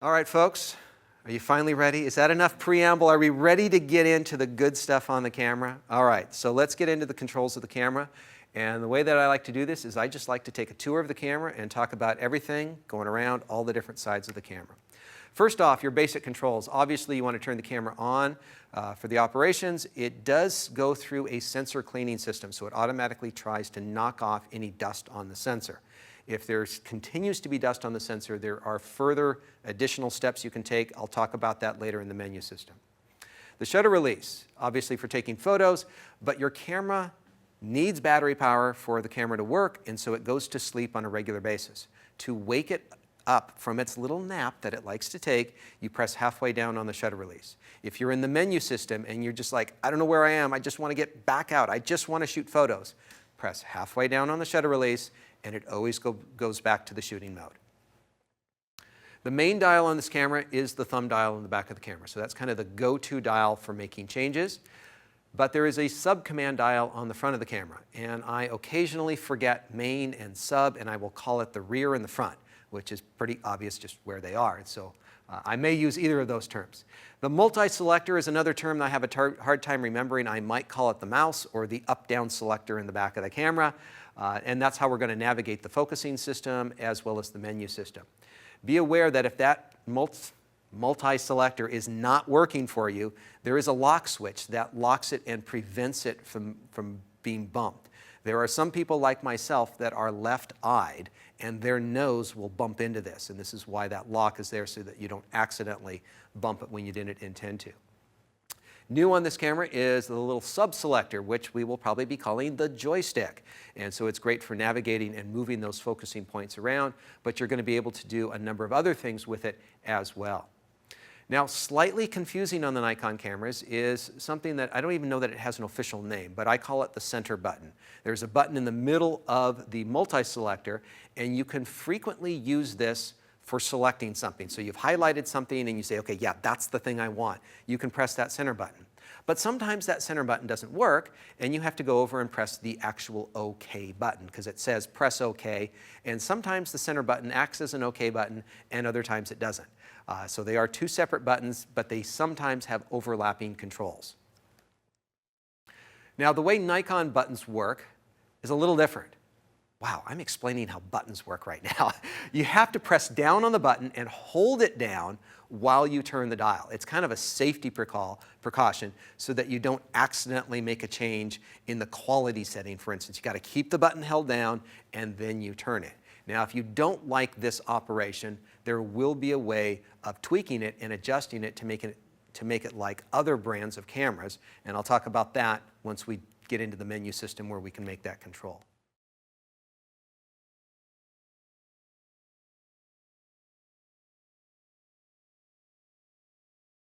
All right, folks, are you finally ready? Is that enough preamble? Are we ready to get into the good stuff on the camera? All right, so let's get into the controls of the camera. And the way that I like to do this is I just like to take a tour of the camera and talk about everything going around all the different sides of the camera. First off, your basic controls. Obviously, you want to turn the camera on for the operations. It does go through a sensor cleaning system, so it automatically tries to knock off any dust on the sensor. If there continues to be dust on the sensor, there are further additional steps you can take. I'll talk about that later in the menu system. The shutter release, obviously for taking photos, but your camera needs battery power for the camera to work, and so it goes to sleep on a regular basis. To wake it up from its little nap that it likes to take, you press halfway down on the shutter release. If you're in the menu system and you're just like, I don't know where I am, I just want to get back out, I just want to shoot photos, press halfway down on the shutter release, and it always goes back to the shooting mode. The main dial on this camera is the thumb dial in the back of the camera, so that's kind of the go-to dial for making changes. But there is a sub-command dial on the front of the camera, and I occasionally forget main and sub, and I will call it the rear and the front, which is pretty obvious just where they are. And so I may use either of those terms. The multi-selector is another term that I have a hard time remembering. I might call it the mouse or the up-down selector in the back of the camera. And that's how we're going to navigate the focusing system as well as the menu system. Be aware that if that multi-selector is not working for you, there is a lock switch that locks it and prevents it from being bumped. There are some people like myself that are left-eyed, and their nose will bump into this, and this is why that lock is there, so that you don't accidentally bump it when you didn't intend to. New on this camera is the little sub-selector, which we will probably be calling the joystick. And so it's great for navigating and moving those focusing points around, but you're going to be able to do a number of other things with it as well. Now, slightly confusing on the Nikon cameras is something that I don't even know that it has an official name, but I call it the center button. There's a button in the middle of the multi-selector, and you can frequently use this for selecting something. So you've highlighted something and you say, okay, yeah, that's the thing I want. You can press that center button. But sometimes that center button doesn't work, and you have to go over and press the actual OK button, because it says press OK, and sometimes the center button acts as an OK button, and other times it doesn't. So they are two separate buttons, but they sometimes have overlapping controls. Now, the way Nikon buttons work is a little different. Wow, I'm explaining how buttons work right now. You have to press down on the button and hold it down while you turn the dial. It's kind of a safety precaution so that you don't accidentally make a change in the quality setting, for instance. You've got to keep the button held down and then you turn it. Now, if you don't like this operation, there will be a way of tweaking it and adjusting it to make it like other brands of cameras, and I'll talk about that once we get into the menu system where we can make that control.